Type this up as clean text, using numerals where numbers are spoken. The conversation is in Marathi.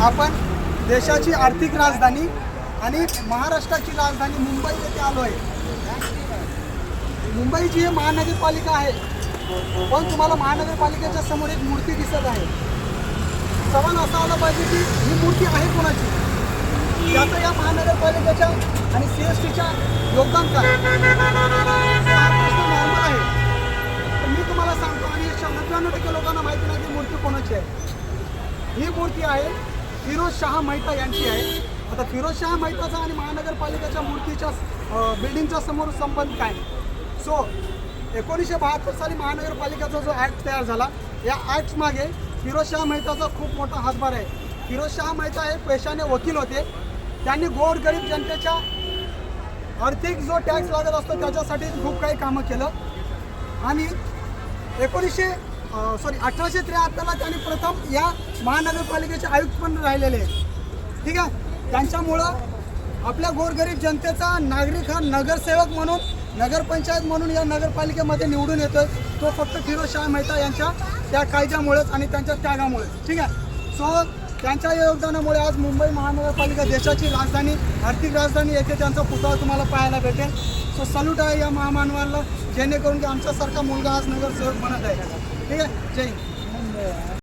आपण देशाची आर्थिक राजधानी आणि महाराष्ट्राची राजधानी मुंबई येथे आलो आहे। मुंबई जी महानगरपालिका आहे, पण तुम्हाला महानगरपालिकेच्या समोर एक मूर्ती दिसत आहे। सवाल असा आला पाहिजे की ही मूर्ती आहे कोणाची, याचं या महानगरपालिकेच्या आणि CSTच्या योगदान काय? हा प्रश्न नॉर्मल आहे, पण मी तुम्हाला सांगतो आणि 99% लोकांना माहिती नाही की मूर्ती कोणाची आहे। ही मूर्ती आहे फिरोज शाह मेहता यांची आहे। आता फिरोज शाह मेहताचा आणि महानगरपालिकेच्या मूर्तीच्या बिल्डिंगच्या समोर संबंध काय? सो 1972 साली महानगरपालिकेचा जो ॲक्ट तयार झाला, या ॲक्ट मागे फिरोज शाह मेहताचा खूप मोठा हातभार आहे। फिरोज शाह मेहता हे पेशाने वकील होते। त्यांनी गोरगरीब जनतेच्या आर्थिक जो टॅक्स लागत असतो त्याच्यासाठी खूप काही कामं केलं आणि 1873ला त्यांनी प्रथम या महानगरपालिकेचे आयुक्त पण राहिलेले आहेत। ठीक आहे, त्यांच्यामुळं आपल्या गोरगरीब जनतेचा नागरिक हा नगरसेवक म्हणून, नगरपंचायत म्हणून या नगरपालिकेमध्ये निवडून येतोय, तो फक्त फिरोज शाह मेहता यांच्या त्या कायद्यामुळेच आणि त्यांच्या त्यागामुळे। ठीक आहे, सो त्यांच्या योगदानामुळे आज मुंबई महानगरपालिका देशाची राजधानी, आर्थिक राजधानी येथे त्यांचा पुतळा तुम्हाला पाहायला भेटेल। सो सल्यूट आहे या महामानवाला, जेणेकरून की आमच्यासारखा मुलगा आज नगरसेवक बनत आहे। ठीक आहे, जय हिंद।